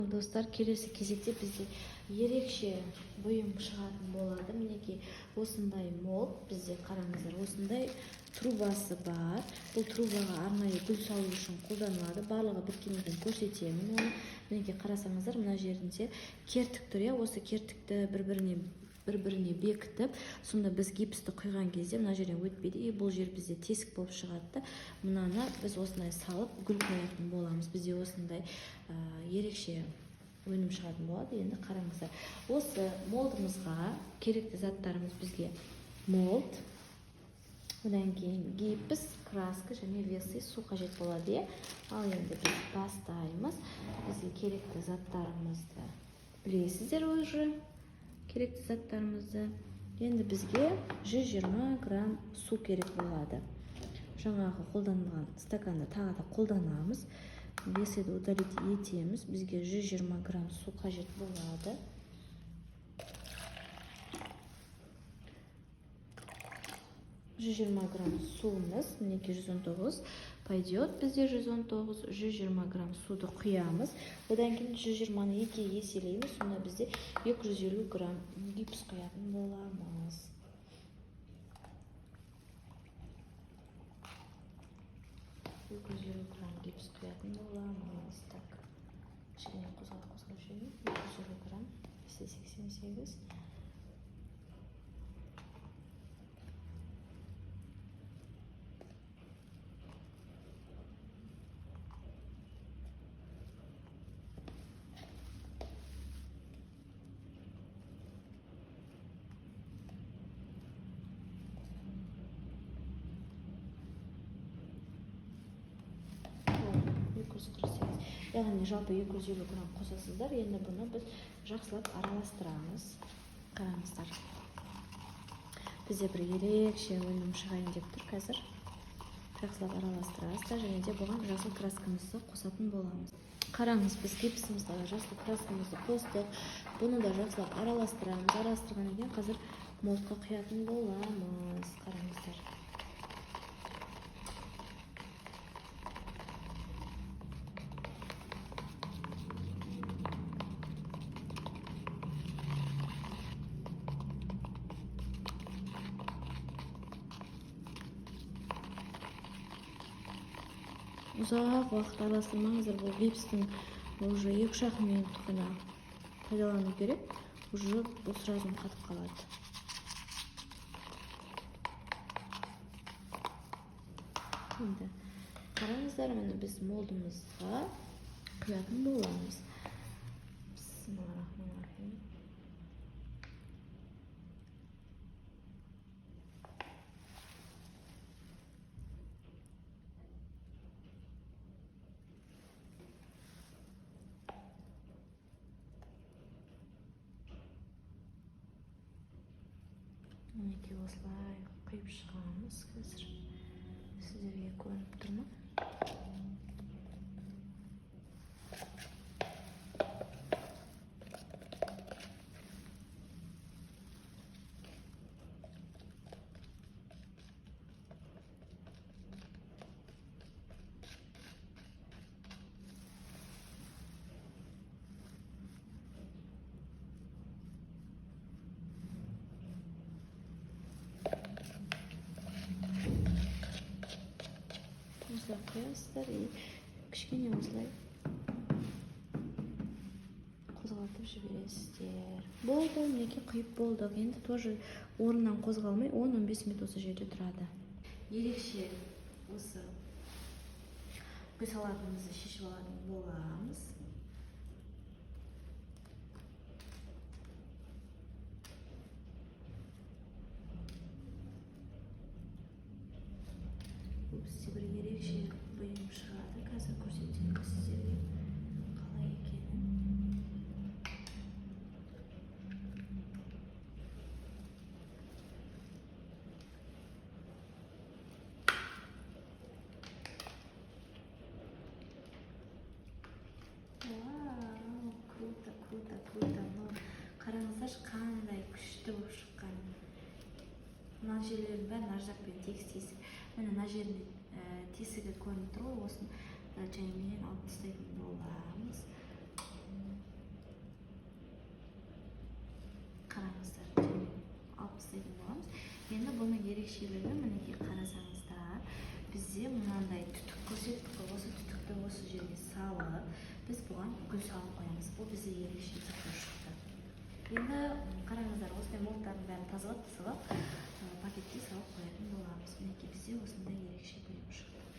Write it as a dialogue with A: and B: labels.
A: Достар, келесі кезекте бізде ерекше бұйым шығатын болады. Мінекей осындай молд бізде, қараңыздар, осындай трубасы бар. Бұл трубаға арнайы гүл салу үшін қолданылады. Барлығы біткеннен кейін көрсетемін оны. Мінекей қарасаңыздар, мына жерінде кертік тұр, осы кертікті бір-біріне бекітіп, сонда біз гипсті құйған кезде мына жерден өтпейді, бұл жер бізде тесік болып шығады. Мынаны біз осындай салып гүл қоятын боламыз. Бізде осындай ерекше өнім шығатын болады. Енді қараңыздар, осы молдымызға керекті заттарымыз бізге молд, одан кейін гипс, краска және весы, су қажет болады. Ал енді біз бастаймыз. Бізге керекті заттарымызды білесіздер уже. Керекті заттарымызды. Енді бізге 120 грамм су керек болады. Жаңағы қолданылған стаканды тағы да қолданамыз. Веседі удалить етеміз. Бізге 120 грамм су қажет болады. грамм суымыз, мінекей 119 пойдет. Бізде 120 грамм суды құямыз. Одан кейін 120-ны 2-ге еселейміз. Сонда бізде 250 грамм гипс құятын боламыз. Грамм гипс құятын боламыз. Так, кішкене қозғалып жүрейін. 250 грамм, 88. Яғни жалпы 250 грамм қосасыздар. Енді бұны біз жақсылап араластырамыз. Қараңыздар, бізде бір ерекше өнім шығайын деп тұр қазір. Жақсылап араластырасыздар және де бұған жасыл краскамызды қосатын боламыз. Қараңыз, біз гипсімізді, жасыл краскамызды қостық. Бұны да жақсылап араластырамыз. Араластырғаннан кейін қазір молдқа құятын боламыз. Қараңыздар. Ұзақ уақыт араластырмаңыздар, бұл гипстің уже 2-3 минут қана пайдалану керек. Уже бұл сразу қатып қалады. Енді қараңыздар, міне біз молдымызға құятын боламыз. Бисмиллахиррахманиррахим. Мінекей осылай құйып шығамыз қазір. Сіздерге көрініп тұр ма? Осылай қоясыздар и кішкене осылай қозғалтып жібересіздер. Болды, мінекей құйып болдық. Енді тоже орнынан қозғалмай 10-15 минут осы жерде тұрады. Ерекше осы гүл салатымызды шешіп алатын боламыз. Бізде бір ерекше бұйым шығады. Қазір көрсетемін сіздерге қалай екенін. Вау, круто. Қараңыздар, қандай күшті болып шыққан. Мына жерлердің бәрін ар жақпен тесік. Мына жерінде тесігі көрініп тұр ғой, осын жайменен алып тастайтын боламыз. Енді бұның ерекшелігі мінекей қарасаңыздар, бізде мынандай түтік көрсеттік қой, осы түтікті осы жерге салып, біз бұған гүл салып қоямыз. Бұл бізде ерекше заттар шықты. Енді қараңыздар, осындай молдардың бәрін тазалап пакетке салып қоятын боламыз. Мінекей бізде осындай ерекше бұйым шықты.